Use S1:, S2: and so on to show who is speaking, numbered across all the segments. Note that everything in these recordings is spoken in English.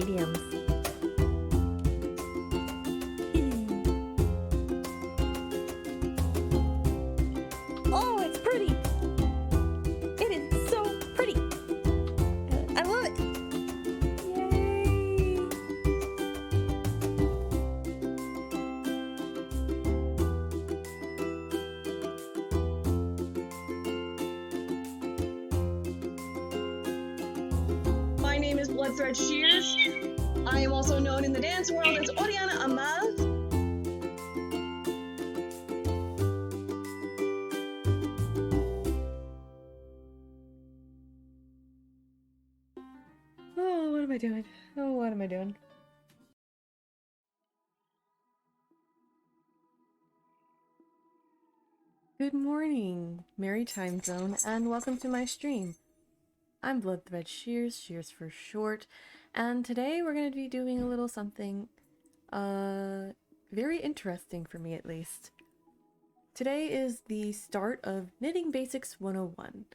S1: mediums. Oh, it's pretty! It is so pretty! I love it! Yay!
S2: My name is Blood Thread Shears. I am also known in the dance world as Oriana Amal.
S1: Oh, what am I doing? Oh, what am I doing? Good morning, Merry Time Zone, and welcome to my stream. I'm Blood Thread Shears, Shears for short, and today we're going to be doing a little something, very interesting for me at least. Today is the start of Knitting Basics 101,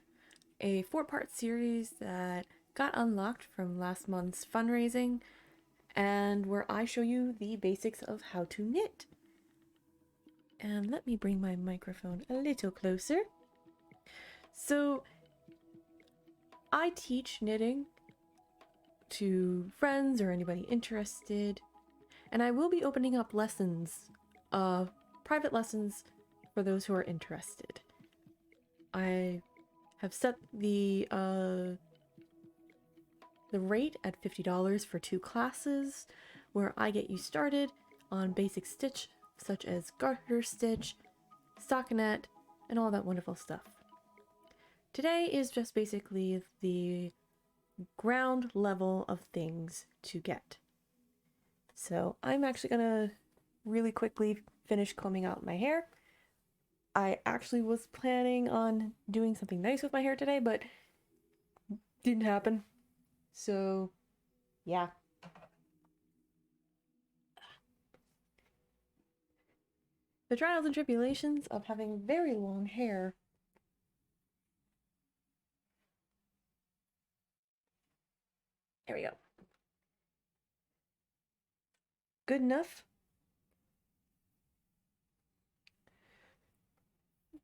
S1: a 4-part series that got unlocked from last month's fundraising, and where I show you the basics of how to knit. And let me bring my microphone a little closer. So, I teach knitting to friends or anybody interested, and I will be opening up lessons, private lessons for those who are interested. I have set the rate at $50 for 2 classes, where I get you started on basic stitch such as garter stitch, stockinette, and all that wonderful stuff. Today is just basically the ground level of things to get. So I'm actually gonna really quickly finish combing out my hair. I actually was planning on doing something nice with my hair today, but didn't happen. So, yeah. The trials and tribulations of having very long hair. There we go. Good enough?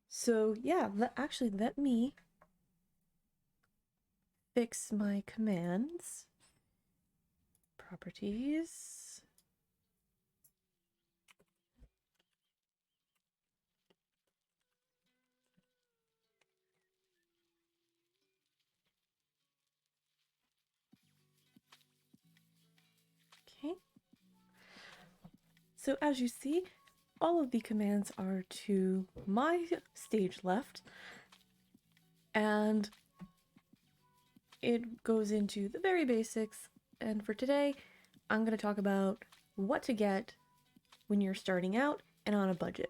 S1: So, yeah, actually let me fix my commands. Properties. Okay. So as you see, all of the commands are to my stage left, and it goes into the very basics. And for today, I'm going to talk about what to get when you're starting out and on a budget.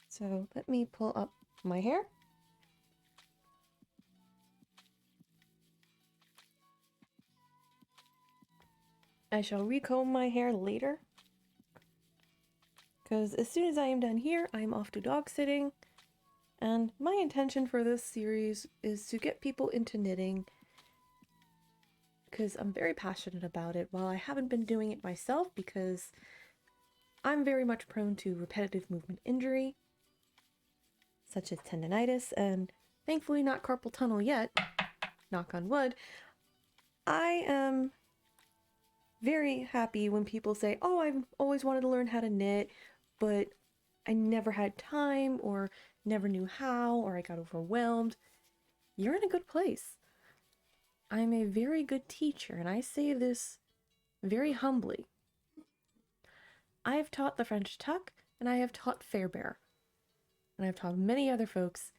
S1: So let me pull up my hair. I shall recomb my hair later, because as soon as I am done here, I'm off to dog sitting. And my intention for this series is to get people into knitting, because I'm very passionate about it. While I haven't been doing it myself, because I'm very much prone to repetitive movement injury, such as tendonitis, and thankfully not carpal tunnel yet, knock on wood. I am very happy when people say, oh, I've always wanted to learn how to knit, but I never had time, or never knew how, or I got overwhelmed. You're in a good place. I'm a very good teacher, and I say this very humbly. I have taught the French tuck, and I have taught Fairbear, and I've taught many other folks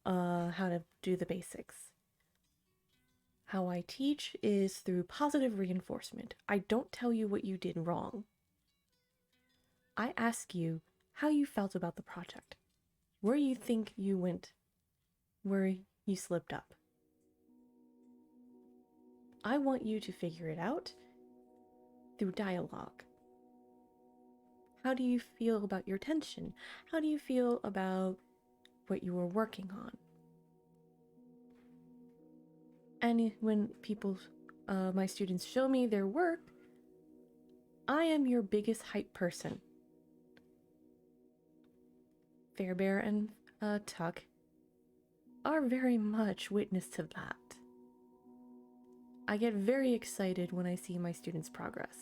S1: how to do the basics. How I teach is through positive reinforcement. I don't tell you what you did wrong. I ask you how you felt about the project, where you think you went, where you slipped up. I want you to figure it out through dialogue. How do you feel about your tension? How do you feel about what you were working on? And when people my students show me their work, I am your biggest hype person. Fairbear and Tuck are very much witness to that. I get very excited when I see my students' progress.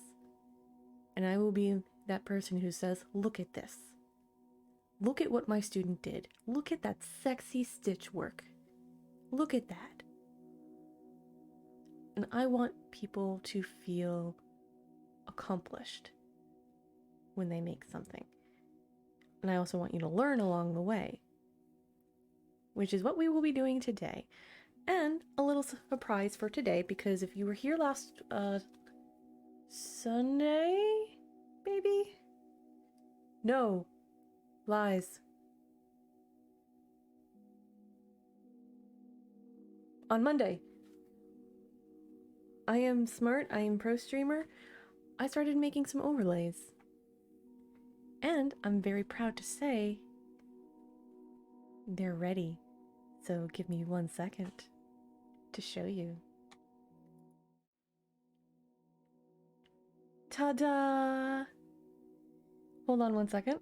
S1: And I will be that person who says, look at this. Look at what my student did. Look at that sexy stitch work. Look at that. And I want people to feel accomplished when they make something. And I also want you to learn along the way, which is what we will be doing today. And a little surprise for today, because if you were here last Sunday, maybe? No, lies. On Monday. I am smart, I am pro streamer. I started making some overlays. And I'm very proud to say they're ready. So give me 1 second to show you. Ta-da! Hold on 1 second.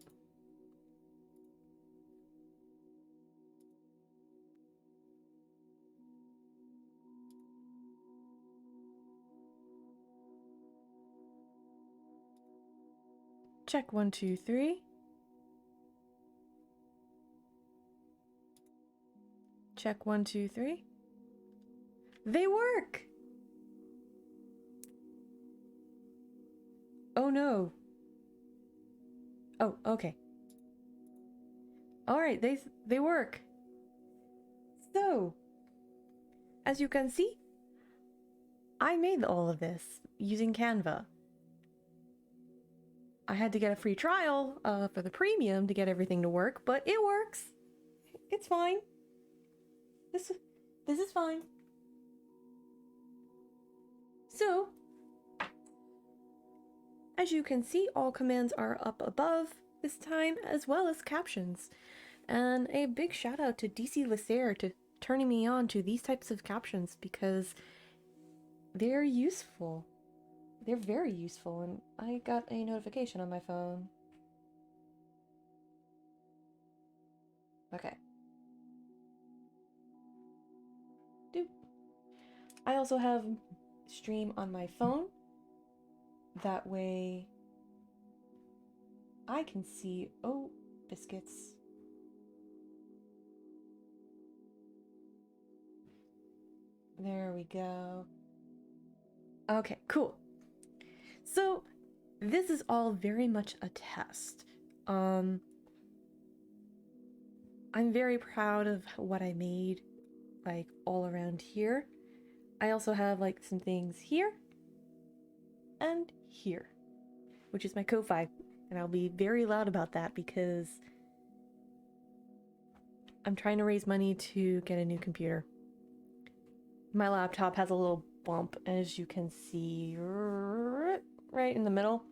S1: Check 1, 2, 3. Check 1, 2, 3. They work! Oh no. Oh, okay. Alright, they work. So, as you can see, I made all of this using Canva. I had to get a free trial for the premium to get everything to work, but it works. It's fine. This is fine. So, as you can see, all commands are up above this time, as well as captions. And a big shout out to DC Lasser to turning me on to these types of captions, because they're useful. They're very useful, and I got a notification on my phone. Okay. Doop. I also have stream on my phone. That way I can see, oh, biscuits. There we go. Okay, cool. So this is all very much a test. I'm very proud of what I made, like all around here. I also have like some things here and here, which is my Kofi, and I'll be very loud about that because I'm trying to raise money to get a new computer. My laptop has a little bump, as you can see, right in the middle.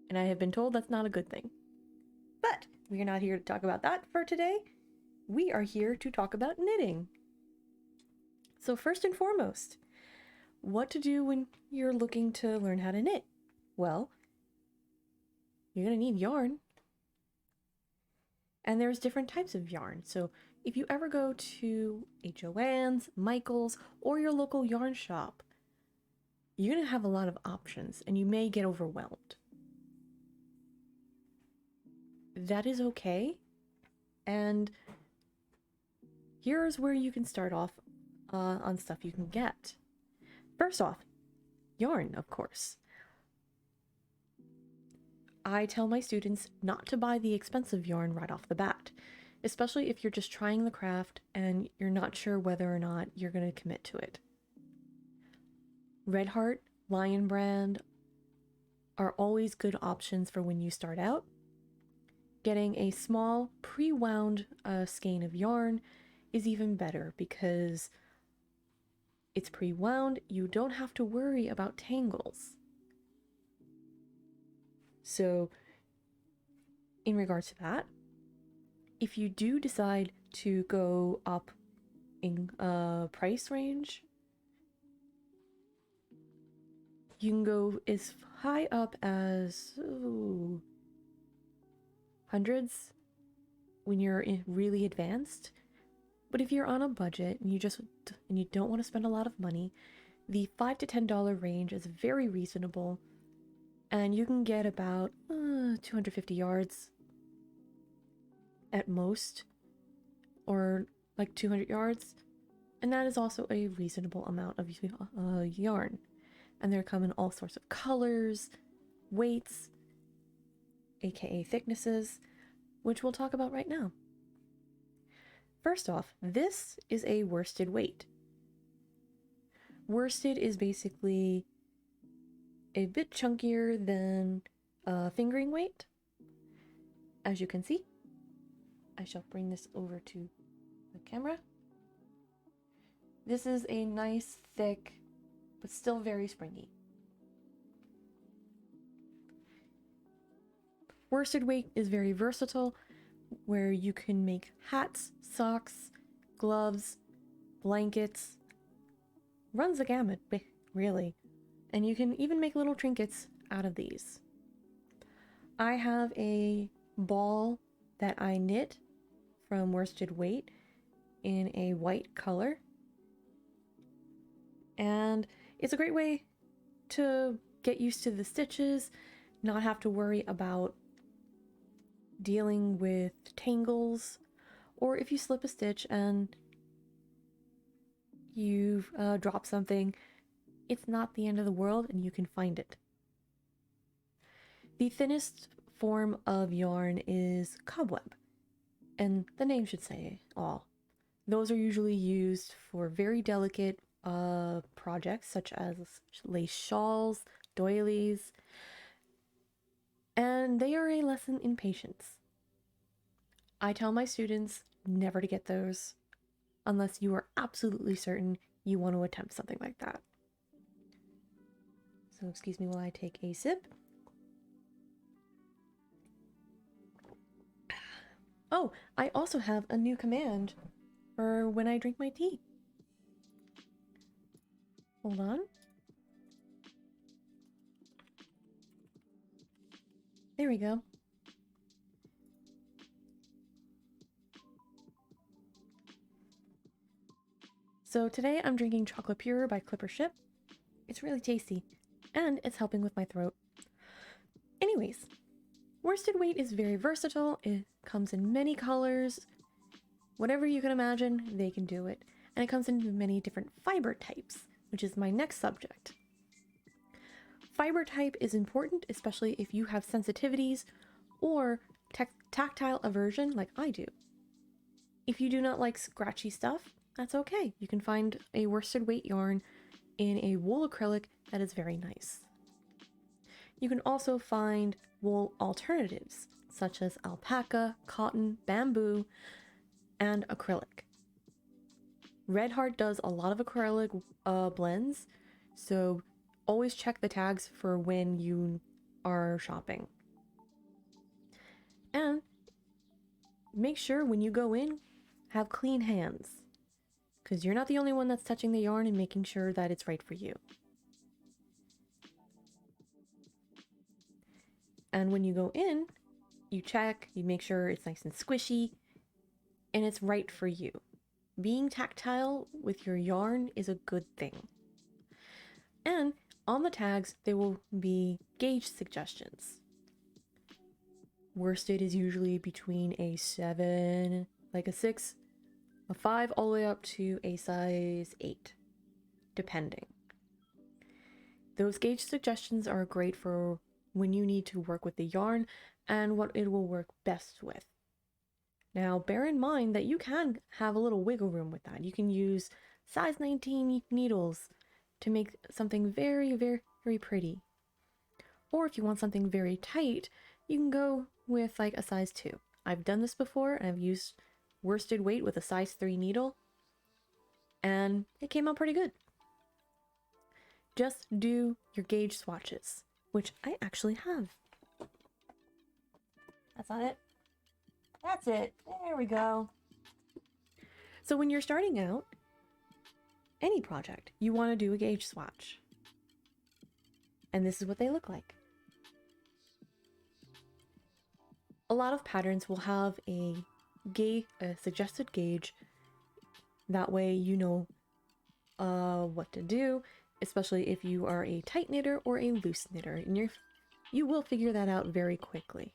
S1: And I have been told that's not a good thing. But we are not here to talk about that for today. We are here to talk about knitting. So first and foremost, what to do when you're looking to learn how to knit? Well, you're going to need yarn. And there's different types of yarn. So if you ever go to a Joann's, Michael's, or your local yarn shop, you're going to have a lot of options and you may get overwhelmed. That is okay. And here's where you can start off on stuff you can get. First off, yarn, of course. I tell my students not to buy the expensive yarn right off the bat, especially if you're just trying the craft and you're not sure whether or not you're going to commit to it. Red Heart, Lion Brand are always good options for when you start out. Getting a small pre-wound skein of yarn is even better because it's pre-wound. You don't have to worry about tangles. So in regards to that, if you do decide to go up in price range, You can go as high up as hundreds when you're really advanced. But if you're on a budget and you don't want to spend a lot of money, the $5 to $10 range is very reasonable, and you can get about 250 yards at most, or like 200 yards, and that is also a reasonable amount of yarn. And they come in all sorts of colors, weights, aka thicknesses, which we'll talk about right now. First off, this is a worsted weight. Worsted is basically a bit chunkier than a fingering weight. As you can see, I shall bring this over to the camera. This is a nice, thick, but still very springy. Worsted weight is very versatile, where you can make hats, socks, gloves, blankets, runs the gamut, really. And you can even make little trinkets out of these. I have a ball that I knit from worsted weight in a white color. And it's a great way to get used to the stitches, not have to worry about dealing with tangles, or if you slip a stitch and you've dropped something, it's not the end of the world and you can find it. The thinnest form of yarn is cobweb, and the name should say it all. Those are usually used for very delicate projects such as lace shawls, doilies, and they are a lesson in patience. I tell my students never to get those unless you are absolutely certain you want to attempt something like that. So excuse me while I take a sip. Oh, I also have a new command for when I drink my tea. Hold on. There we go. So today I'm drinking Chocolate Pure by Clipper Ship. It's really tasty, and it's helping with my throat. Anyways, worsted weight is very versatile. It comes in many colors. Whatever you can imagine, they can do it. And it comes in many different fiber types, which is my next subject. Fiber type is important, especially if you have sensitivities or tactile aversion like I do. If you do not like scratchy stuff, that's okay. You can find a worsted weight yarn in a wool acrylic that is very nice. You can also find wool alternatives such as alpaca, cotton, bamboo, and acrylic. Red Heart does a lot of acrylic blends, so always check the tags for when you are shopping. And make sure when you go in, have clean hands, because you're not the only one that's touching the yarn and making sure that it's right for you. And when you go in, you check, you make sure it's nice and squishy, and it's right for you. Being tactile with your yarn is a good thing. And on the tags, there will be gauge suggestions. Worsted is usually between a 7, like a 6, a 5, all the way up to a size 8, depending. Those gauge suggestions are great for when you need to work with the yarn and what it will work best with. Now, bear in mind that you can have a little wiggle room with that. You can use size 19 needles to make something very, very, very pretty. Or if you want something very tight, you can go with like a size 2. I've done this before, and I've used worsted weight with a size 3 needle, and it came out pretty good. Just do your gauge swatches, which I actually have. That's not it. That's it. There we go. So when you're starting out any project, you want to do a gauge swatch. And this is what they look like. A lot of patterns will have a suggested gauge. That way you know what to do, especially if you are a tight knitter or a loose knitter, and you will figure that out very quickly.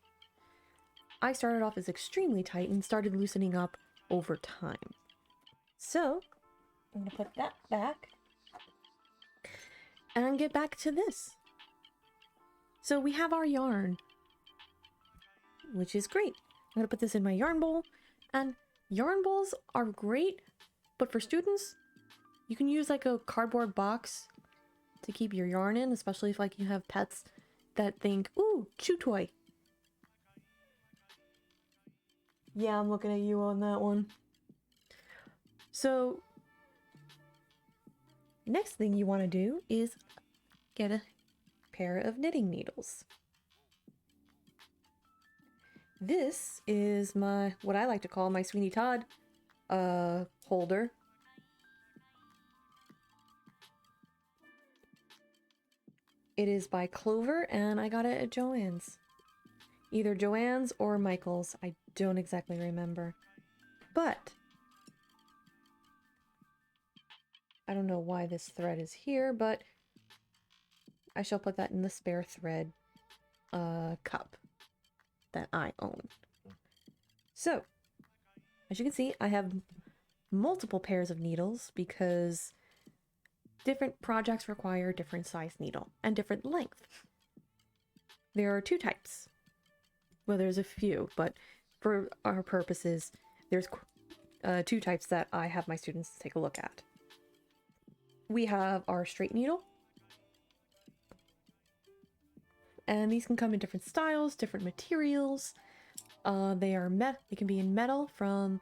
S1: I started off as extremely tight and started loosening up over time. So I'm gonna put that back and get back to this. So we have our yarn, which is great. I'm gonna put this in my yarn bowl, and yarn bowls are great, but for students, you can use like a cardboard box to keep your yarn in, especially if like you have pets that think, ooh, chew toy. Yeah, I'm looking at you on that one. So next thing you want to do is get a pair of knitting needles. This is what I like to call my Sweeney Todd holder. It is by Clover, and I got it at Joann's. Either Joann's or Michael's, I don't exactly remember. But I don't know why this thread is here, but I shall put that in the spare thread cup that I own. So, as you can see, I have multiple pairs of needles because different projects require different size needle and different length. There are two types. Well, there's a few, but for our purposes, there's two types that I have my students take a look at. We have our straight needle, and these can come in different styles, different materials. They can be in metal from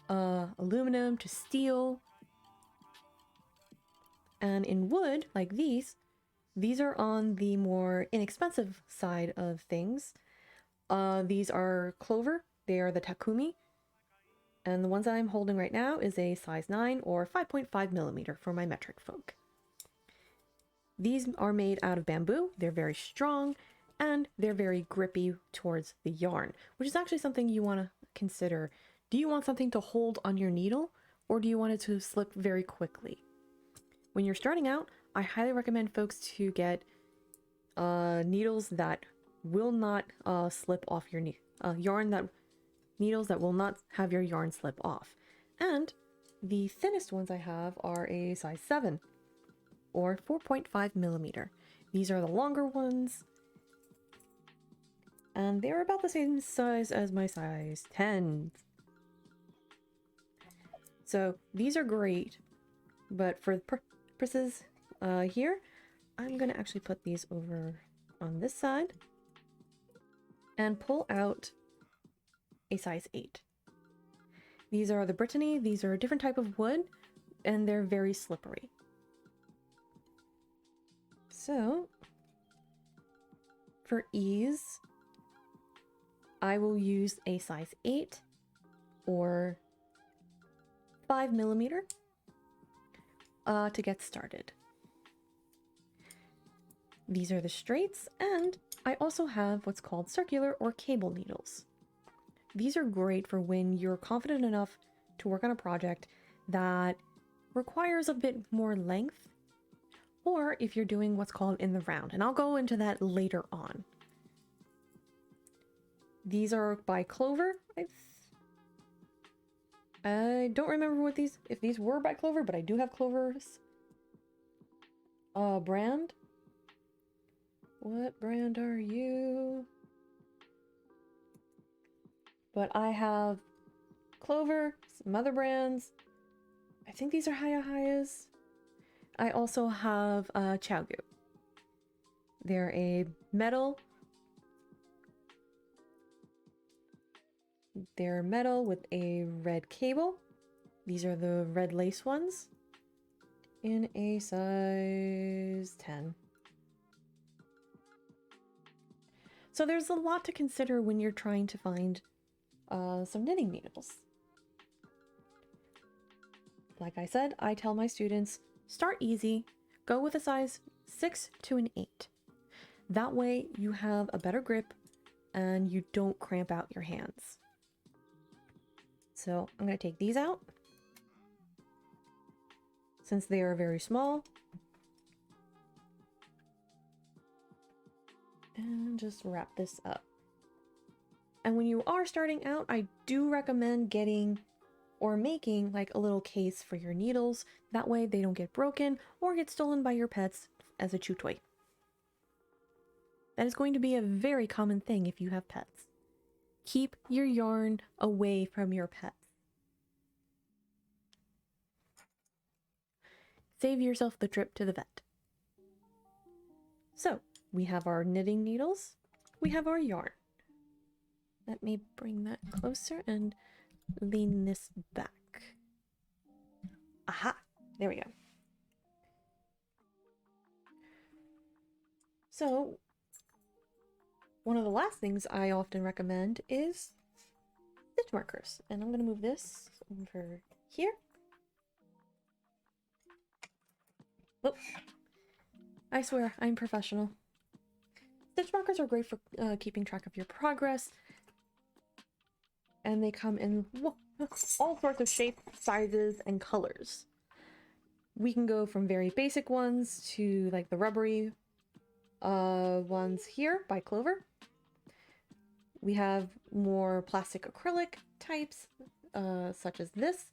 S1: aluminum to steel, and in wood like these are on the more inexpensive side of things. These are Clover. They are the Takumi. And the ones that I'm holding right now is a size 9 or 5.5 millimeter for my metric folk. These are made out of bamboo. They're very strong and they're very grippy towards the yarn, which is actually something you want to consider. Do you want something to hold on your needle, or do you want it to slip very quickly? When you're starting out, I highly recommend folks to get needles that will not slip off your needles that will not have your yarn slip off. And the thinnest ones I have are a size 7 or 4.5 millimeter. These are the longer ones, and they're about the same size as my size 10. So these are great, but for the purposes here, I'm gonna actually put these over on this side and pull out a size 8. These are the Brittany. These are a different type of wood, and they're very slippery. So, for ease, I will use a size 8 or 5 millimeter to get started. These are the straights, and I also have what's called circular or cable needles. These are great for when you're confident enough to work on a project that requires a bit more length, or if you're doing what's called in the round, and I'll go into that later on. These are by Clover. I don't remember if these were by Clover, but I do have Clover's brand. What brand are you? But I have Clover, some other brands. I think these are Hayahayas. I also have Chaogu. They're a metal. They're metal with a red cable. These are the red lace ones in a size 10. So there's a lot to consider when you're trying to find some knitting needles. Like I said, I tell my students, start easy, go with a size 6 to an 8. That way you have a better grip and you don't cramp out your hands. So I'm going to take these out since they are very small. And just wrap this up. And when you are starting out, I do recommend getting or making like a little case for your needles. That way they don't get broken or get stolen by your pets as a chew toy. That is going to be a very common thing if you have pets. Keep your yarn away from your pets. Save yourself the trip to the vet. So, we have our knitting needles. We have our yarn. Let me bring that closer and lean this back. Aha! There we go. So, one of the last things I often recommend is stitch markers. And I'm going to move this over here. Oh, I swear, I'm professional. Stitch markers are great for keeping track of your progress. And they come in all sorts of shapes, sizes, and colors. We can go from very basic ones to like the rubbery ones here by Clover. We have more plastic acrylic types, such as this,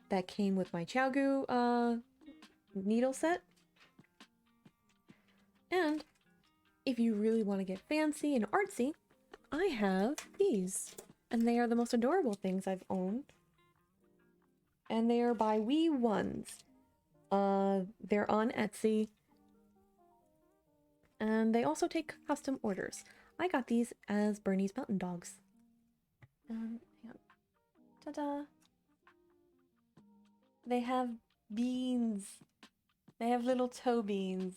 S1: that came with my Chiaogu needle set. And if you really want to get fancy and artsy, I have these. And they are the most adorable things I've owned. And they are by Wee Ones. They're on Etsy. And they also take custom orders. I got these as Bernie's Mountain Dogs. Hang on. Ta-da! They have beans. They have little toe beans.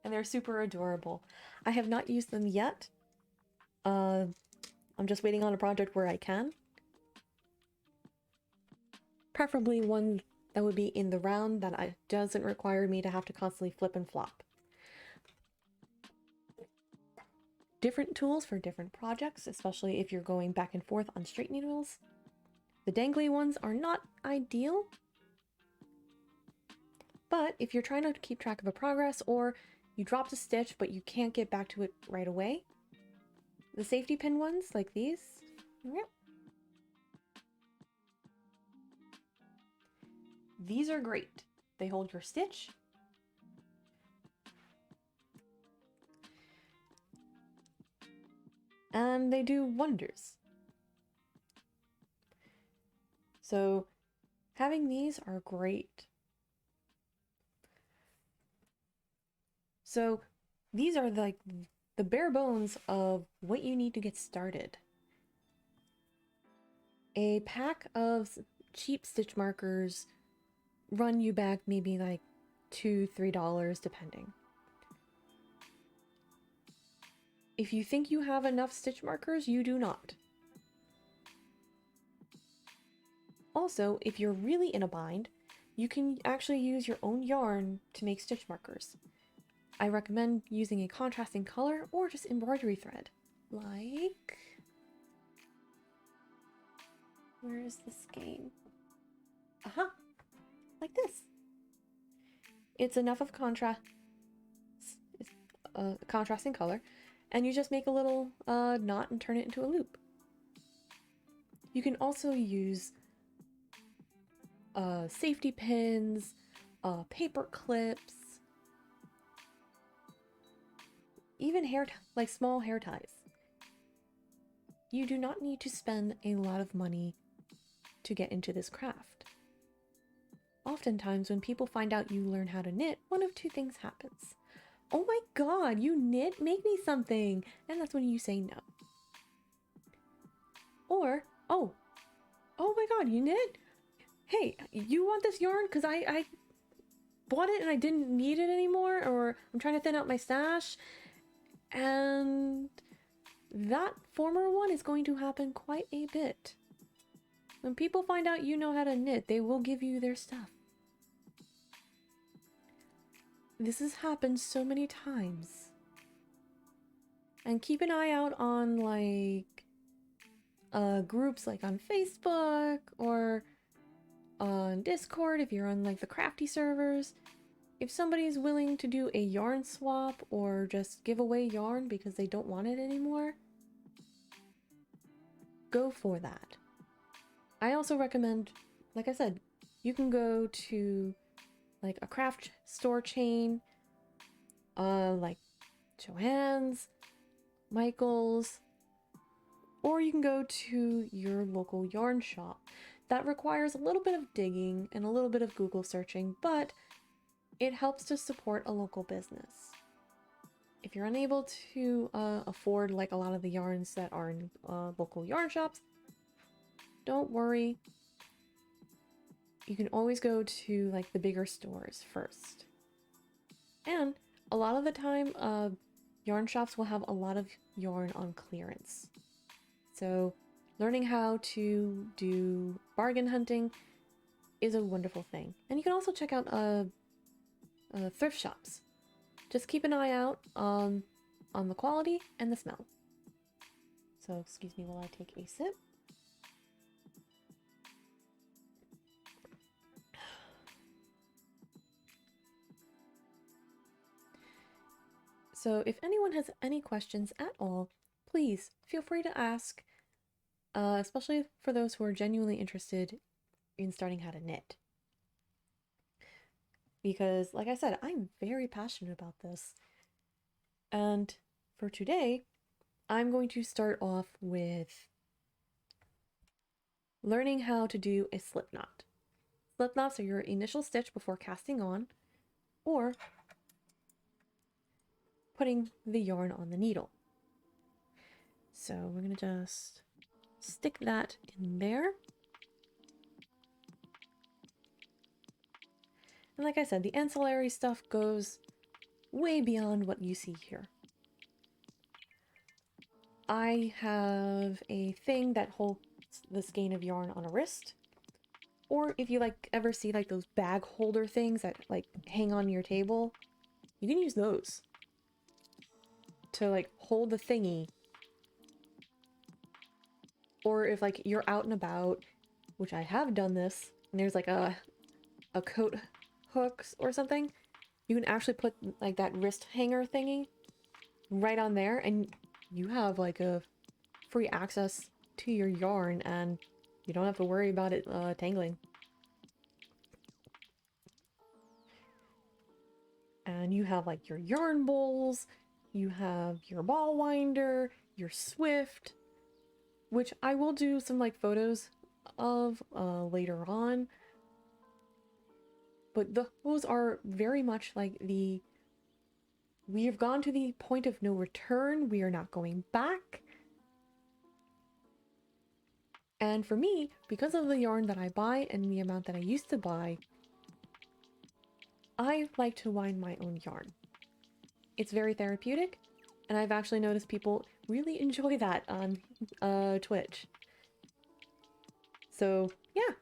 S1: And they're super adorable. I have not used them yet. I'm just waiting on a project where I can. Preferably one that would be in the round that doesn't require me to have to constantly flip and flop. Different tools for different projects, especially if you're going back and forth on straight needles. The dangly ones are not ideal, but if you're trying to keep track of a progress or you dropped a stitch but you can't get back to it right away, the safety pin ones like these, yep. These are great. They hold your stitch. And they do wonders. So having these are great. So these are like the bare bones of what you need to get started. A pack of cheap stitch markers run you back maybe like $2–3 depending. If you think you have enough stitch markers, you do not. Also, if you're really in a bind, you can actually use your own yarn to make stitch markers. I recommend using a contrasting color or just embroidery thread. Like... where is the skein? Aha! Like this. It's enough of contrasting color, and you just make a little knot and turn it into a loop. You can also use safety pins, paper clips, even like small hair ties. You do not need to spend a lot of money to get into this craft. Oftentimes, when people find out you learn how to knit, one of two things happens. Oh my god, you knit? Make me something! And that's when you say no. Or, oh my god, you knit? Hey, you want this yarn? Because I bought it and I didn't need it anymore, or I'm trying to thin out my stash. And that former one is going to happen quite a bit. When people find out you know how to knit, they will give you their stuff. this has happened so many times. And keep an eye out on like groups like on Facebook or on Discord if you're on like the crafty servers. If somebody's willing to do a yarn swap or just give away yarn because they don't want it anymore, go for that. I also recommend, like I said, you can go to like a craft store chain, like Joann's, Michael's, or you can go to your local yarn shop. That requires a little bit of digging and a little bit of Google searching, but it helps to support a local business. If you're unable to afford like a lot of the yarns that are in local yarn shops, don't worry. You can always go to like the bigger stores first. And a lot of the time, yarn shops will have a lot of yarn on clearance. So learning how to do bargain hunting is a wonderful thing. And you can also check out thrift shops. Just keep an eye out on the quality and the smell. So excuse me while I take a sip. So if anyone has any questions at all, please feel free to ask, especially for those who are genuinely interested in starting how to knit. Because, like I said, I'm very passionate about this. And for today, I'm going to start off with learning how to do a slip knot. Slip knots are your initial stitch before casting on, or putting the yarn on the needle. So we're going to just stick that in there. And like I said, the ancillary stuff goes way beyond what you see here. I have a thing that holds the skein of yarn on a wrist. Or if you like ever see like those bag holder things that like hang on your table, you can use those to like hold the thingy. Or if like you're out and about, which I have done this, and there's like a coat hooks or something, you can actually put like that wrist hanger thingy right on there, and you have like a free access to your yarn, and you don't have to worry about it tangling. And you have like your yarn bowls, you have your ball winder, your Swift, which I will do some like photos of later on. But those are very much like we have gone to the point of no return. We are not going back. And for me, because of the yarn that I buy and the amount that I used to buy, I like to wind my own yarn. It's very therapeutic, and I've actually noticed people really enjoy that on Twitch. So, yeah.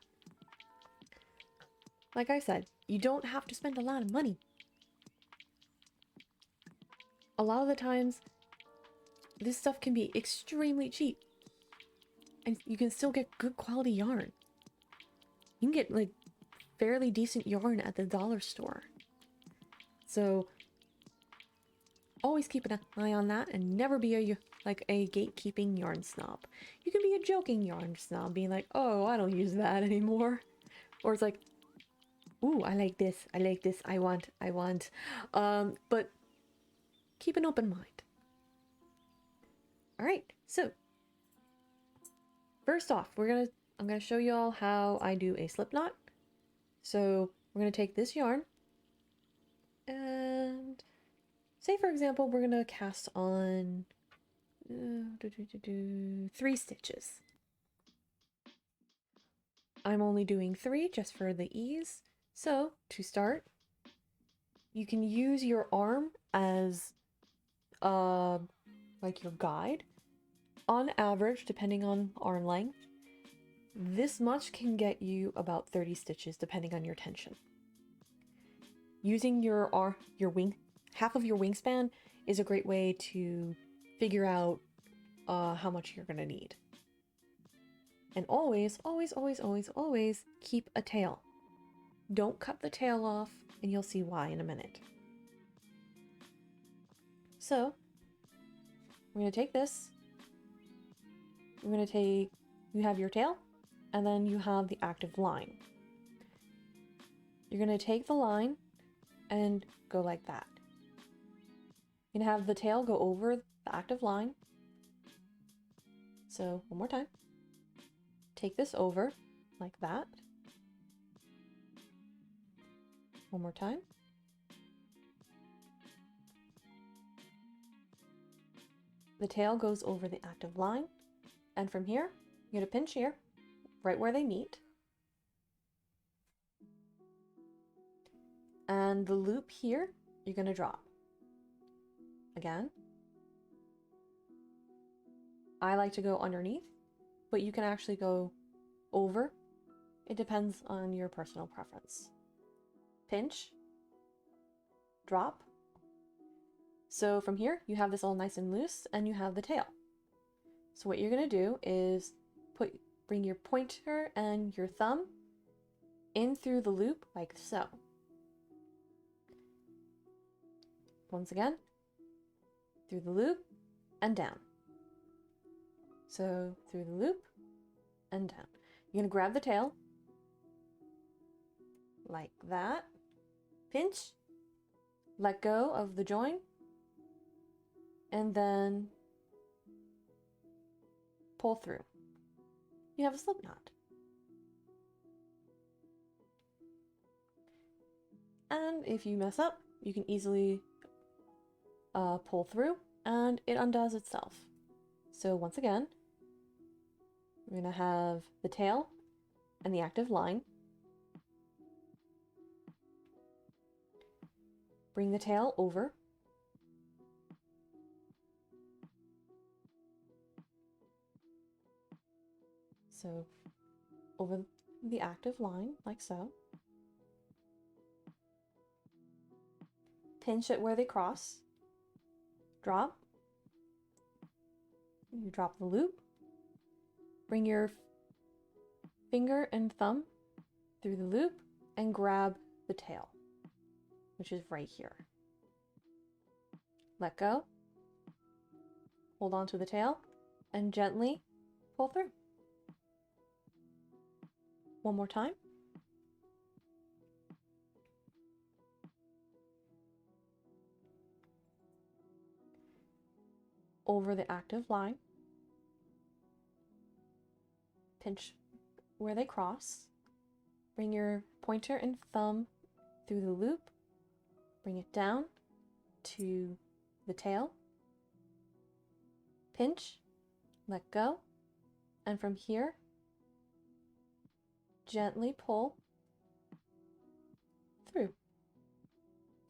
S1: Like I said, you don't have to spend a lot of money. A lot of the times, this stuff can be extremely cheap. And you can still get good quality yarn. You can get, like, fairly decent yarn at the dollar store. So, always keep an eye on that and never be a gatekeeping yarn snob. You can be a joking yarn snob, being like, oh, I don't use that anymore. Or it's like, ooh, I like this, I want. But keep an open mind. Alright, so first off, I'm gonna show you all how I do a slip knot. So we're gonna take this yarn and say for example we're gonna cast on 3 stitches. I'm only doing 3 just for the ease. So to start, you can use your arm as like your guide. On average, depending on arm length, this much can get you about 30 stitches depending on your tension. using your wing, half of your wingspan is a great way to figure out how much you're gonna need. And always, always, always, always, always keep a tail. Don't cut the tail off, and you'll see why in a minute. So, we're going to take this. We're going to take, you have your tail, and then you have the active line. You're going to take the line and go like that. You're going to have the tail go over the active line. So, one more time. Take this over like that. One more time. The tail goes over the active line, and from here, you're going to pinch here, right where they meet. And the loop here, you're going to drop. Again. I like to go underneath, but you can actually go over. It depends on your personal preference. Pinch, drop. So from here, you have this all nice and loose, and you have the tail. So what you're going to do is bring your pointer and your thumb in through the loop like so. Once again, through the loop and down. So through the loop and down. You're going to grab the tail like that. Pinch, let go of the join, and then pull through. You have a slip knot. And if you mess up, you can easily pull through, and it undoes itself. So once again, we're going to have the tail and the active line. Bring the tail over. So over the active line, like so. Pinch it where they cross. Drop. You drop the loop. Bring your finger and thumb through the loop and grab the tail, which is right here. Let go. Hold on to the tail and gently pull through. One more time. Over the active line. Pinch where they cross. Bring your pointer and thumb through the loop. Bring it down to the tail. Pinch, let go, and from here, gently pull through.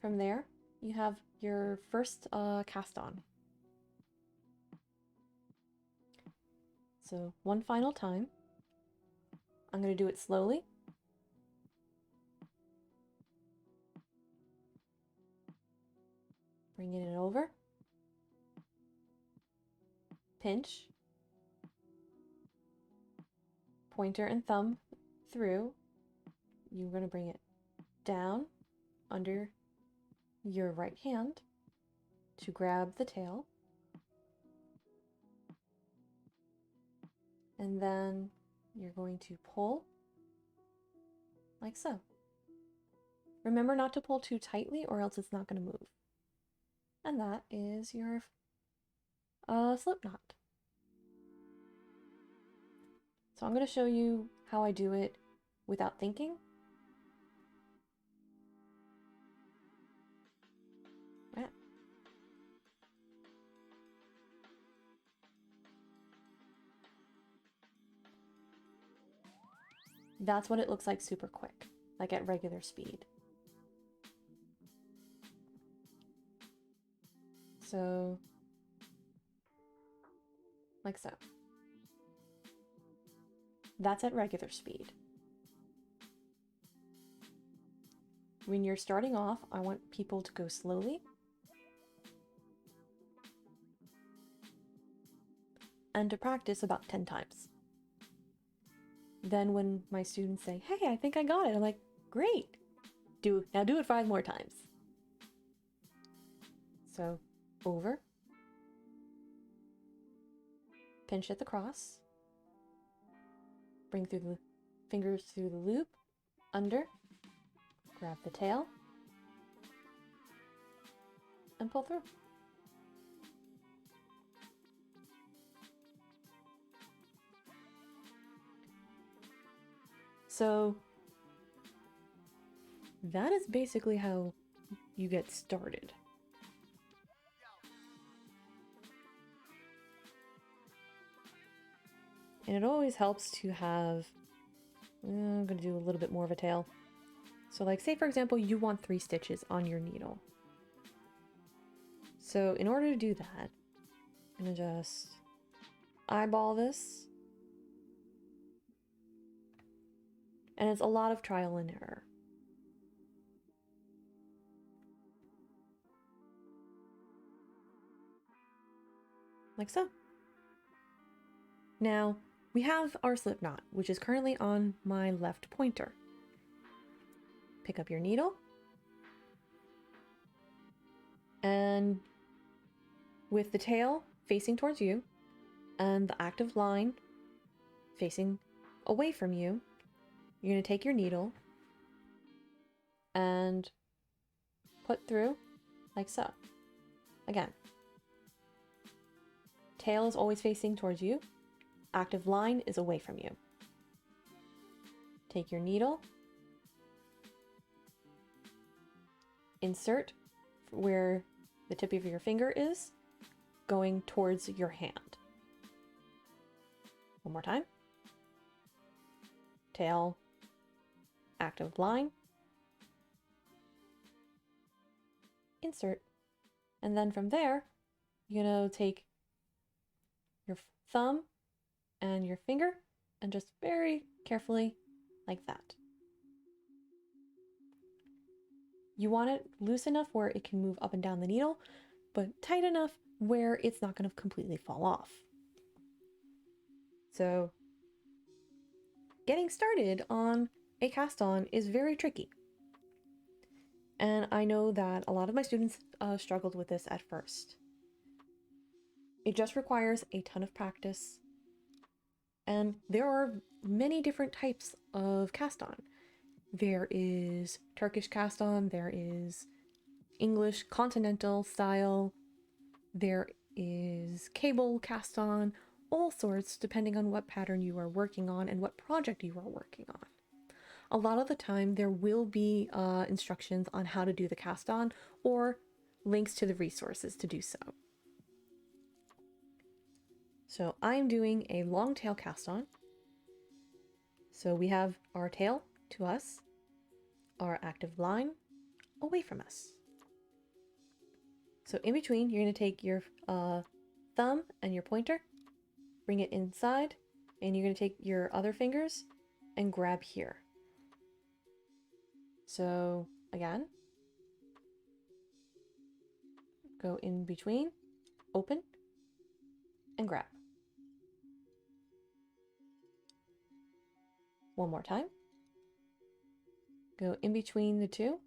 S1: From there, you have your first cast on. So one final time. I'm going to do it slowly. Bringing it over. Pinch. Pointer and thumb through. You're going to bring it down under your right hand to grab the tail. And then you're going to pull like so. Remember not to pull too tightly or else it's not going to move. And that is your slip knot. So I'm going to show you how I do it without thinking. Right. That's what it looks like super quick, like at regular speed. So, like so. That's at regular speed. when you're starting off, I want people to go slowly and to practice about 10 times. Then when my students say, hey, I think I got it, I'm like, great. Now do it 5 more times. So over, pinch at the cross, bring through the fingers through the loop, under, grab the tail, and pull through. So that is basically how you get started. And it always helps to have, I'm going to do a little bit more of a tail. So like say for example, you want 3 stitches on your needle. So in order to do that, I'm going to just eyeball this. And it's a lot of trial and error. Like so. Now, we have our slip knot, which is currently on my left pointer. Pick up your needle. And with the tail facing towards you and the active line facing away from you, you're going to take your needle and put through like so. Again, tail is always facing towards you. Active line is away from you. Take your needle, insert where the tip of your finger is, going towards your hand. One more time. Tail, active line, insert, and then from there, you're gonna take your thumb and your finger and just very carefully like that. You want it loose enough where it can move up and down the needle, but tight enough where it's not going to completely fall off. So getting started on a cast on is very tricky. And I know that a lot of my students struggled with this at first. It just requires a ton of practice. And there are many different types of cast on. There is Turkish cast on, there is English continental style, there is cable cast on, all sorts depending on what pattern you are working on and what project you are working on. A lot of the time there will be instructions on how to do the cast on or links to the resources to do so. So I'm doing a long tail cast on. So we have our tail to us, our active line away from us. So in between, you're going to take your thumb and your pointer, bring it inside, and you're going to take your other fingers and grab here. So again, go in between, open, and grab. One more time. Go in between the two.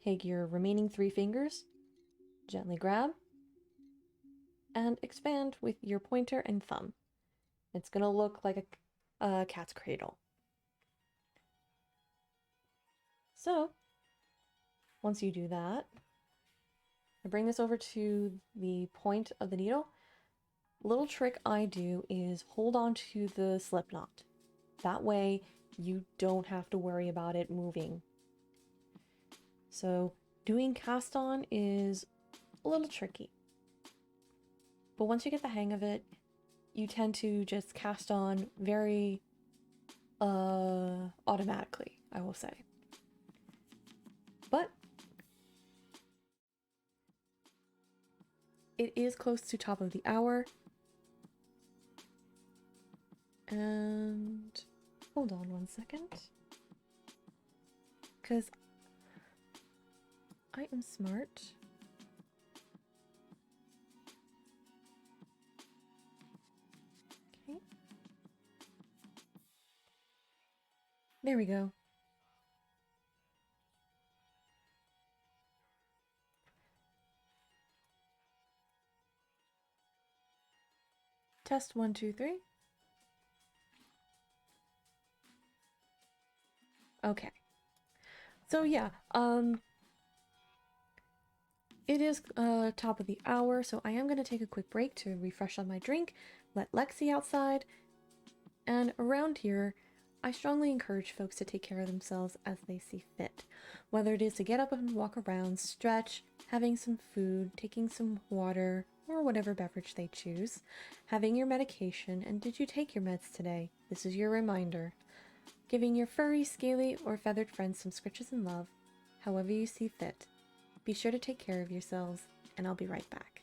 S1: Take your remaining 3 fingers, gently grab, and expand with your pointer and thumb. It's going to look like a cat's cradle. So, once you do that, I bring this over to the point of the needle. A little trick I do is hold on to the slip knot. That way you don't have to worry about it moving. So doing cast on is a little tricky. But once you get the hang of it, you tend to just cast on very automatically, I will say. But it is close to top of the hour. And hold on one second. because I am smart. Okay. There we go. Test 1, 2, 3. Okay. So yeah, it is top of the hour, so I am going to take a quick break to refresh on my drink, let Lexi outside, and around here, I strongly encourage folks to take care of themselves as they see fit. Whether it is to get up and walk around, stretch, having some food, taking some water, or whatever beverage they choose, having your medication, and did you take your meds today? This is your reminder. Giving your furry, scaly, or feathered friends some scritches and love, however you see fit. Be sure to take care of yourselves, and I'll be right back.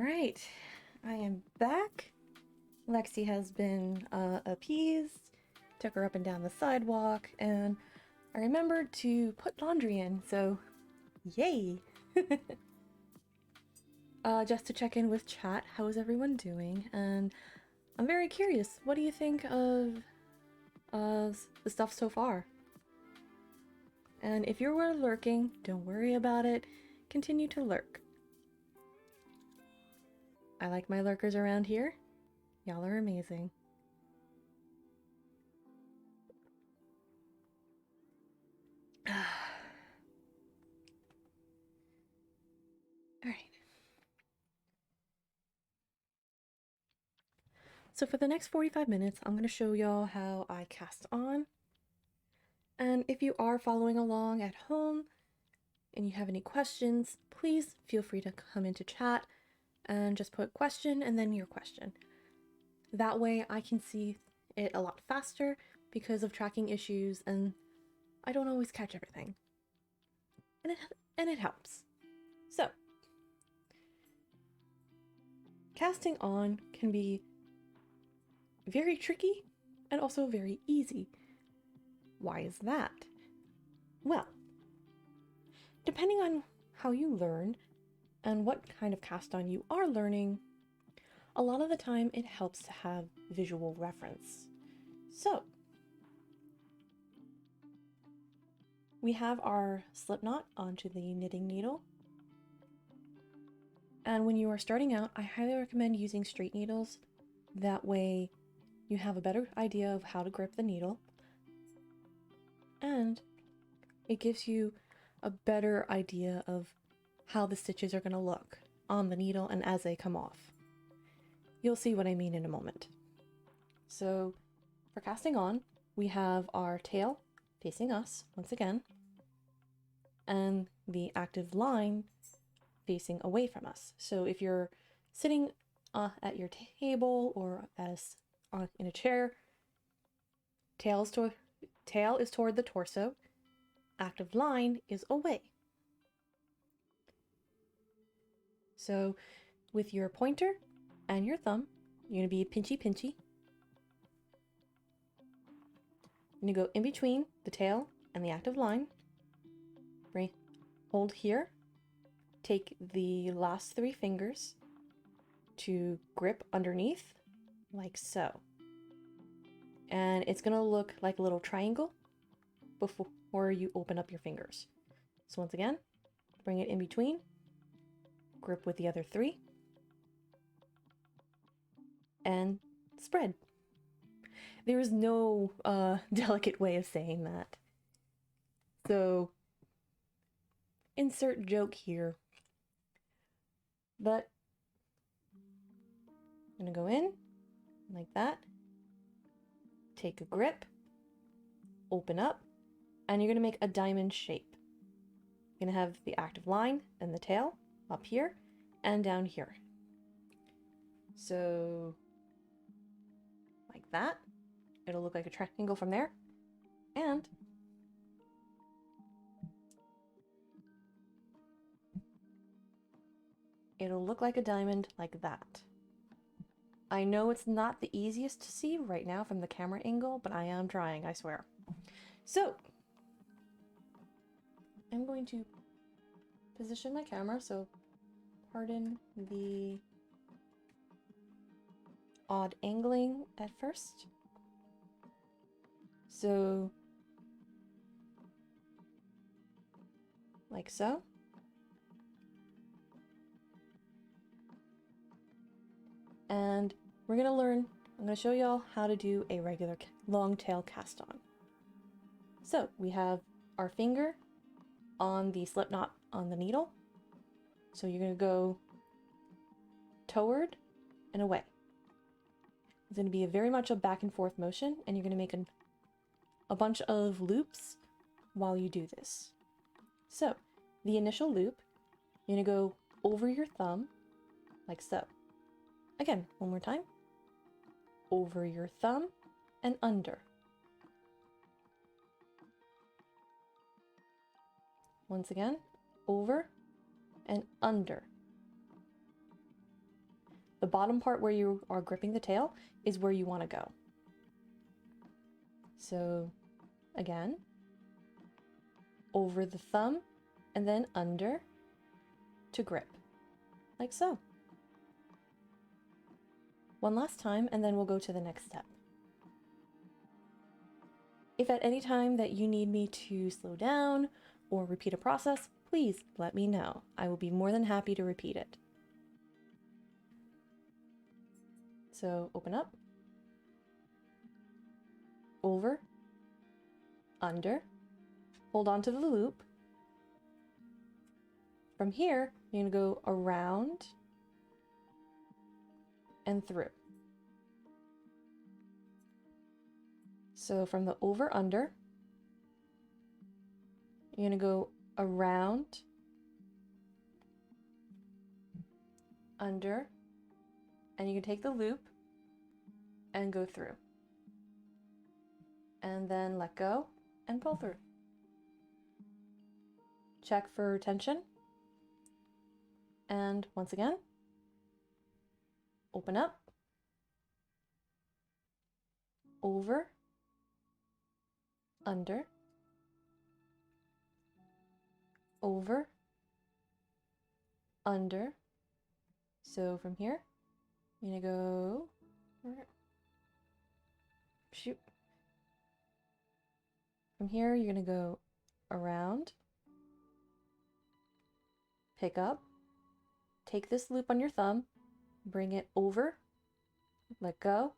S1: right, I am back. Lexi has been appeased, took her up and down the sidewalk, and I remembered to put laundry in, so yay! Just to check in with chat, how is everyone doing? And I'm very curious, what do you think of the stuff so far? And if you were lurking, don't worry about it, continue to lurk. I like my lurkers around here. Y'all are amazing. Alright. So for the next 45 minutes, I'm going to show y'all how I cast on. And if you are following along at home and you have any questions, please feel free to come into chat and just put question and then your question. That way I can see it a lot faster because of tracking issues and I don't always catch everything. And it helps. So, casting on can be very tricky and also very easy. Why is that? Well, depending on how you learn and what kind of cast on you are learning, a lot of the time it helps to have visual reference. So, we have our slip knot onto the knitting needle. And when you are starting out, I highly recommend using straight needles. That way you have a better idea of how to grip the needle. And it gives you a better idea of how the stitches are going to look on the needle and as they come off. You'll see what I mean in a moment. So for casting on, we have our tail facing us once again, and the active line facing away from us. So if you're sitting at your table or in a chair, tail is toward the torso, active line is away. So with your pointer and your thumb, you're going to be pinchy pinchy. You're going to go in between the tail and the active line. Hold here. Take the last 3 fingers to grip underneath, like so. And it's going to look like a little triangle before you open up your fingers. So once again, bring it in between, grip with the other 3, and spread. There is no delicate way of saying that. So insert joke here. But I'm going to go in like that. Take a grip, open up, and you're going to make a diamond shape. You're going to have the active line and the tail up here and down here. So like that. It'll look like a triangle from there. And it'll look like a diamond like that. I know it's not the easiest to see right now from the camera angle, but I am trying, I swear. So, I'm going to position my camera, so pardon the odd angling at first. So, like so. And we're going to learn, I'm going to show y'all how to do a regular long tail cast on. So we have our finger on the slip knot on the needle. So you're going to go toward and away. It's going to be very much a back and forth motion, and you're going to make a bunch of loops while you do this. So the initial loop, you're going to go over your thumb like so. Again, one more time. Over your thumb and under. Once again, over and under. The bottom part where you are gripping the tail is where you want to go. So again, over the thumb and then under to grip, like so. One last time, and then we'll go to the next step. If at any time that you need me to slow down or repeat a process, please let me know. I will be more than happy to repeat it. So open up, over, under, hold on to the loop. From here, you're going to go around and through. So from the over under, you're going to go around, under, and you can take the loop and go through. And then let go and pull through. Check for tension. And once again, open up, over, under, over, under. So from here, you're gonna go, shoot. From here, you're gonna go around, pick up, take this loop on your thumb, bring it over, let go,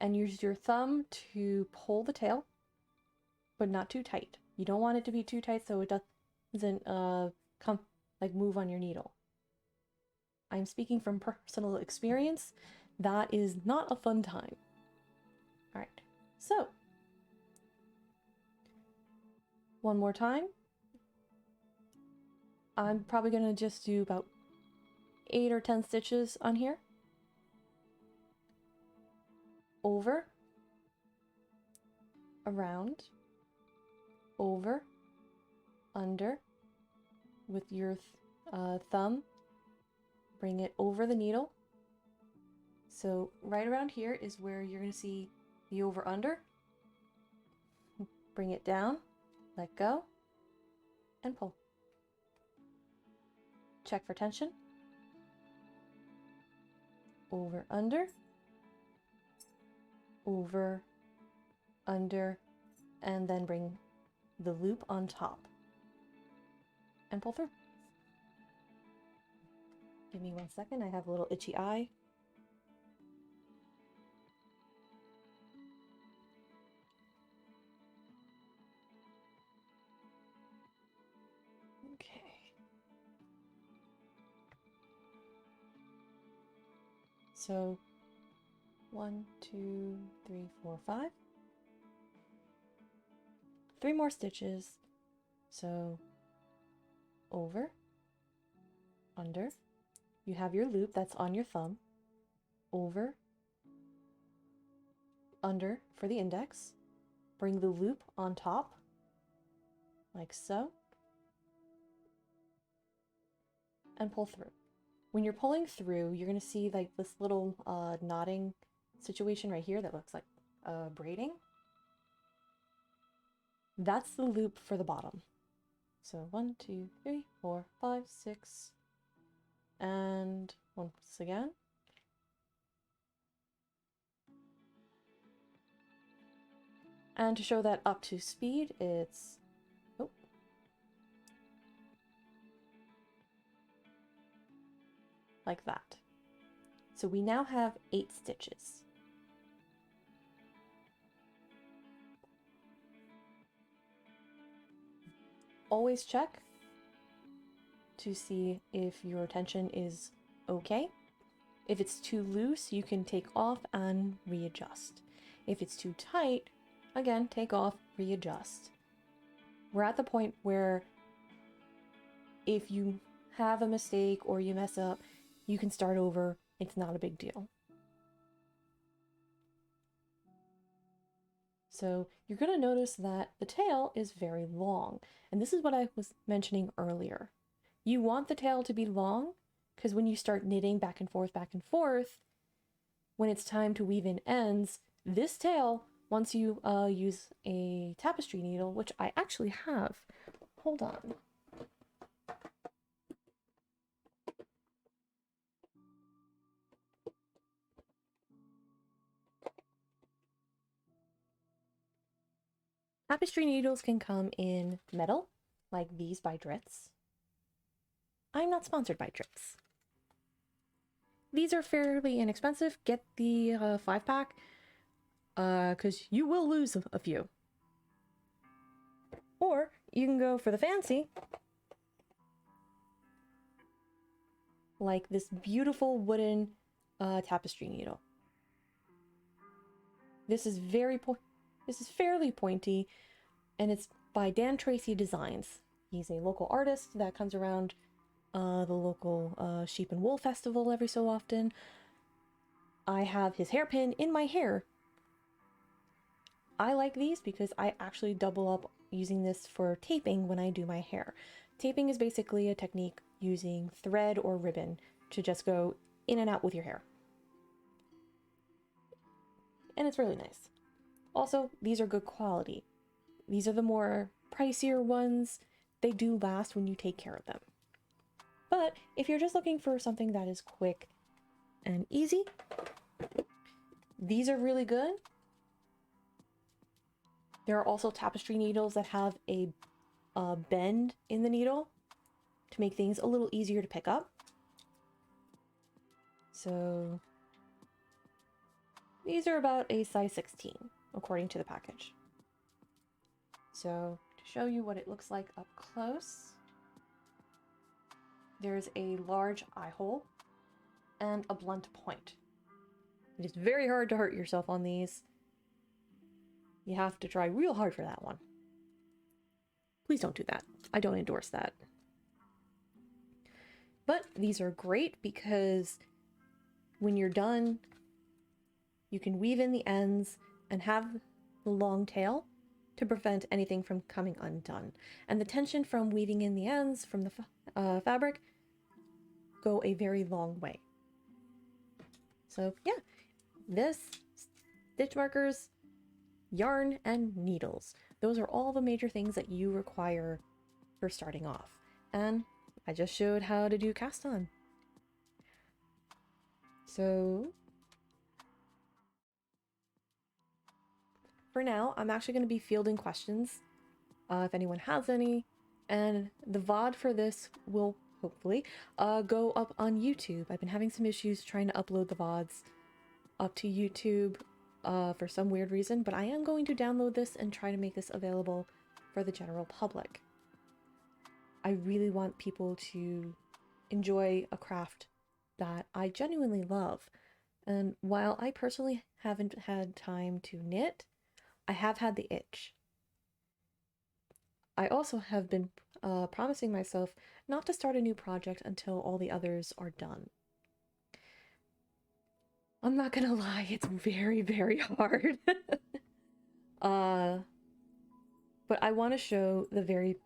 S1: and use your thumb to pull the tail, but not too tight. You don't want it to be too tight so it doesn't move on your needle. I'm speaking from personal experience. That is not a fun time. All right, so one more time. I'm probably gonna just do about 8 or 10 stitches on here. Over, around, over, under, with your thumb, bring it over the needle. So right around here is where you're going to see the over under. Bring it down, let go, and pull. Check for tension. Over, under, over, under, and then bring the loop on top and pull through. Give me 1 second, I have a little itchy eye. Okay. So 1, 2, 3, 4, 5. 3 more stitches. So over, under, you have your loop that's on your thumb, over, under for the index, bring the loop on top, like so, and pull through. When you're pulling through, you're going to see like this little knotting situation right here that looks like braiding. That's the loop for the bottom. So 1, 2, 3, 4, 5, 6, and once again. And to show that up to speed, it's like that. So we now have 8 stitches. Always check to see if your tension is okay. If it's too loose, you can take off and readjust. If it's too tight, again, take off, readjust. We're at the point where if you have a mistake or you mess up, you can start over. It's not a big deal. So you're going to notice that the tail is very long. And this is what I was mentioning earlier. You want the tail to be long because when you start knitting back and forth, when it's time to weave in ends, this tail, once you use a tapestry needle, which I actually have, hold on. Tapestry needles can come in metal, like these by Dritz. I'm not sponsored by Dritz. These are fairly inexpensive. Get the 5-pack, because you will lose a few. Or you can go for the fancy, like this beautiful wooden tapestry needle. This is fairly pointy, and it's by Dan Tracy Designs. He's a local artist that comes around the local sheep and wool festival every so often. I have his hairpin in my hair. I like these because I actually double up using this for taping when I do my hair. Taping is basically a technique using thread or ribbon to just go in and out with your hair. And it's really nice. Also, these are good quality. These are the more pricier ones. They do last when you take care of them. But if you're just looking for something that is quick and easy, these are really good. There are also tapestry needles that have a bend in the needle to make things a little easier to pick up. So these are about a size 16, according to the package. So to show you what it looks like up close, there's a large eye hole and a blunt point. It is very hard to hurt yourself on these. You have to try real hard for that one. Please don't do that. I don't endorse that. But these are great because when you're done, you can weave in the ends and have the long tail to prevent anything from coming undone. And the tension from weaving in the ends from the fabric go a very long way. So yeah, this, stitch markers, yarn, and needles. Those are all the major things that you require for starting off. And I just showed how to do cast on. So for now, I'm actually going to be fielding questions if anyone has any, and the VOD for this will hopefully go up on YouTube. I've been having some issues trying to upload the VODs up to YouTube for some weird reason, but I am going to download this and try to make this available for the general public. I really want people to enjoy a craft that I genuinely love. And while I personally haven't had time to knit, I have had the itch. I also have been promising myself not to start a new project until all the others are done. I'm not gonna lie, it's very, very hard. But I want to show the very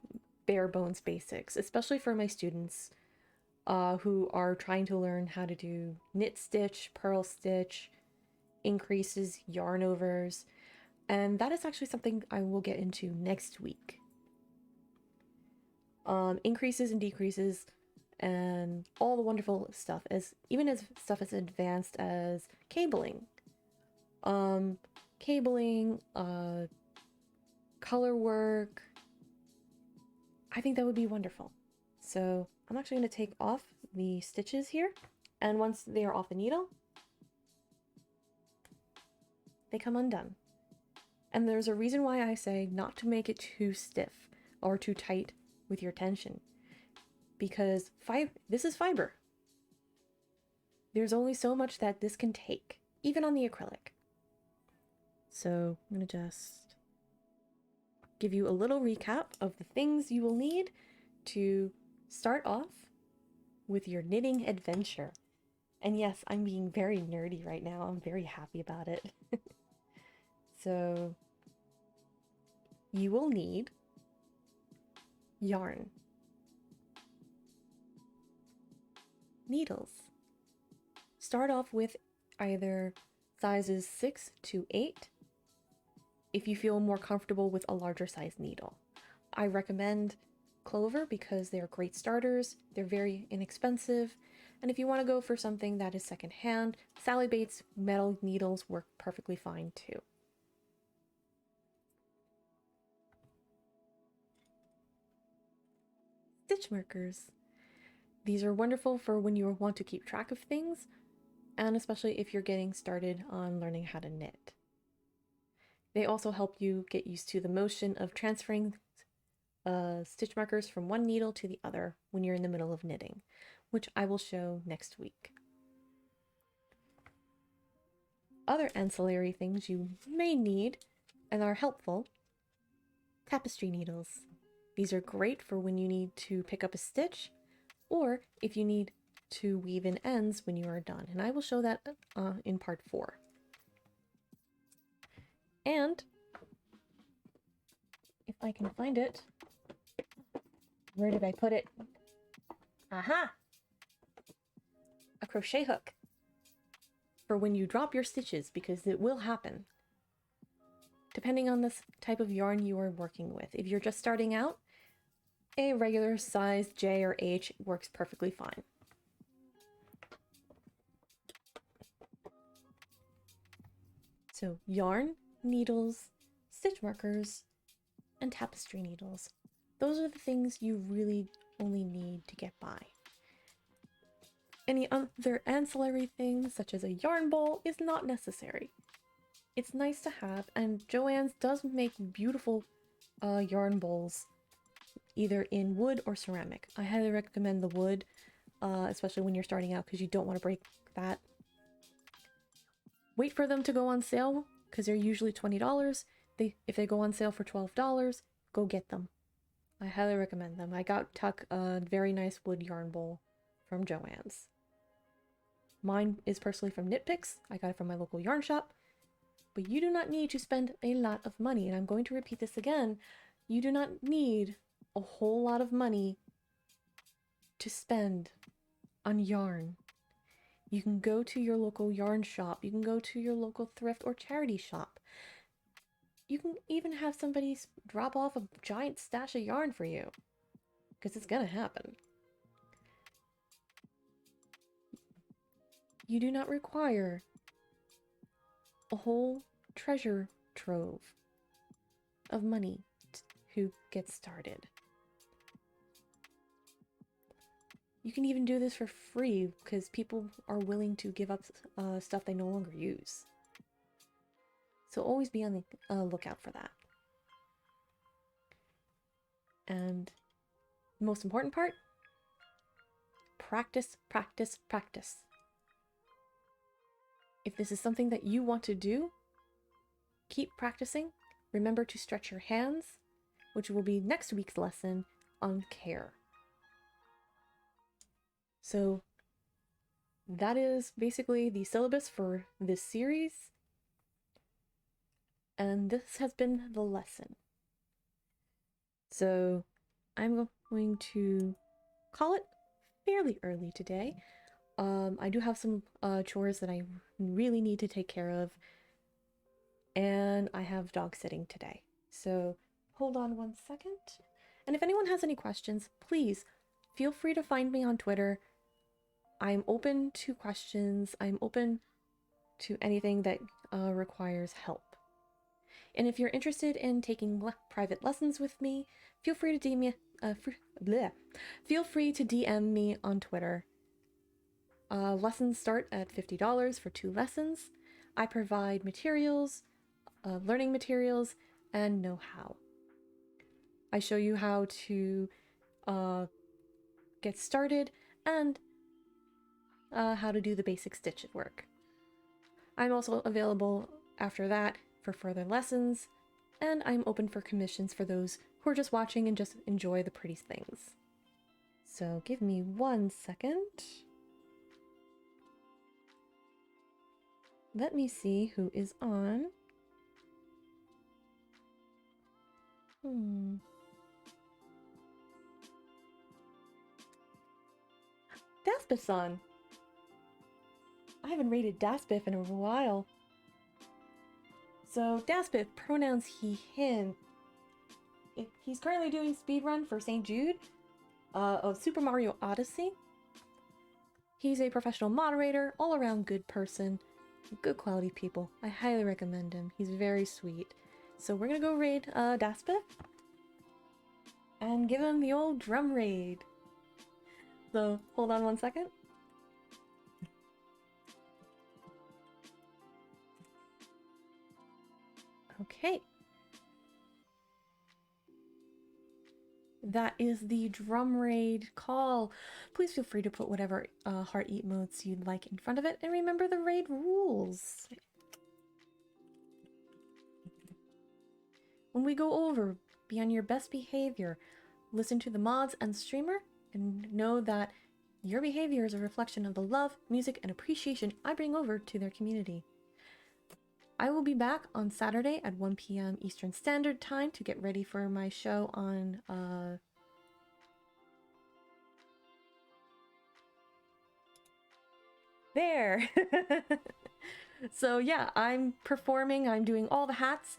S1: bare bones basics, especially for my students who are trying to learn how to do knit stitch, purl stitch, increases, yarn overs, and that is actually something I will get into next week. Increases and decreases and all the wonderful stuff, even as stuff as advanced as cabling. Color work. I think that would be wonderful. So I'm actually going to take off the stitches here, and once they are off the needle, they come undone. And there's a reason why I say not to make it too stiff or too tight with your tension, because this is fiber. There's only so much that this can take, even on the acrylic. So I'm going to just give you a little recap of the things you will need to start off with your knitting adventure. And yes, I'm being very nerdy right now. I'm very happy about it. So you will need yarn. needles. Start off with either sizes 6 to 8 if you feel more comfortable with a larger size needle. I recommend clover because they're great starters, they're very inexpensive, and if you want to go for something that is secondhand, Sally Bates metal needles work perfectly fine too. Stitch markers. These are wonderful for when you want to keep track of things, and especially if you're getting started on learning how to knit. They also help you get used to the motion of transferring stitch markers from one needle to the other when you're in the middle of knitting, which I will show next week. Other ancillary things you may need and are helpful: tapestry needles. These are great for when you need to pick up a stitch or if you need to weave in ends when you are done, and I will show that in part 4. And if I can find it, where did I put it? Aha! A crochet hook for when you drop your stitches, because it will happen depending on the type of yarn you are working with. If you're just starting out, a regular size J or H works perfectly fine. So yarn, needles, stitch markers, and tapestry needles. Those are the things you really only need to get by. Any other ancillary things, such as a yarn bowl, is not necessary. It's nice to have, and Joann's does make beautiful yarn bowls, either in wood or ceramic. I highly recommend the wood, especially when you're starting out, because you don't want to break that. Wait for them to go on sale, because they're usually $20. If they go on sale for $12, go get them. I highly recommend them. I got Tuck a very nice wood yarn bowl from Joann's. Mine is personally from Knit Picks. I got it from my local yarn shop. But you do not need to spend a lot of money, and I'm going to repeat this again. You do not need a whole lot of money to spend on yarn. You can go to your local yarn shop. You can go to your local thrift or charity shop. You can even have somebody drop off a giant stash of yarn for you, because it's gonna happen. You do not require a whole treasure trove of money to get started. You can even do this for free, because people are willing to give up stuff they no longer use. So always be on the lookout for that. And the most important part, practice, practice, practice. If this is something that you want to do, keep practicing. Remember to stretch your hands, which will be next week's lesson on care. So that is basically the syllabus for this series. And this has been the lesson. So I'm going to call it fairly early today. I do have some chores that I really need to take care of, and I have dog sitting today. So hold on one second. And if anyone has any questions, please feel free to find me on Twitter. I'm open to questions. I'm open to anything that requires help. And if you're interested in taking private lessons with me, feel free to DM me on Twitter. Lessons start at $50 for 2 lessons. I provide materials, learning materials, and know-how. I show you how to get started and how to do the basic stitch work. I'm also available after that for further lessons, and I'm open for commissions for those who are just watching and just enjoy the pretty things. So give me 1 second. Let me see who is on. Daspith's on. I haven't rated Daspith in a while. So, Daspith, pronouns he, him. He's currently doing speedrun for St. Jude of Super Mario Odyssey. He's a professional moderator, all-around good person, good quality people. I highly recommend him. He's very sweet. So we're gonna go raid Daspith and give him the old drum raid. So hold on one second. Okay. That is the drum raid call. Please feel free to put whatever heart emotes you'd like in front of it, and remember the raid rules. When we go over, be on your best behavior. Listen to the mods and streamer, and know that your behavior is a reflection of the love, music, and appreciation I bring over to their community. I will be back on Saturday at 1 p.m. Eastern Standard Time to get ready for my show on there. So yeah, I'm performing, I'm doing all the hats.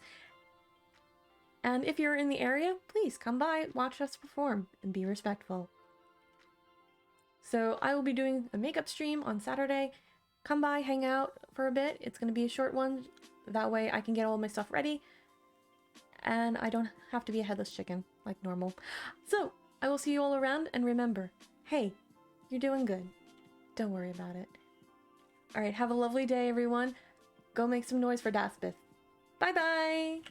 S1: And if you're in the area, please come by, watch us perform, and be respectful. So I will be doing a makeup stream on Saturday. Come by, hang out for a bit. It's going to be a short one. That way I can get all my stuff ready. And I don't have to be a headless chicken like normal. So I will see you all around, and remember, hey, you're doing good. Don't worry about it. Alright, have a lovely day, everyone. Go make some noise for Daspith. Bye-bye!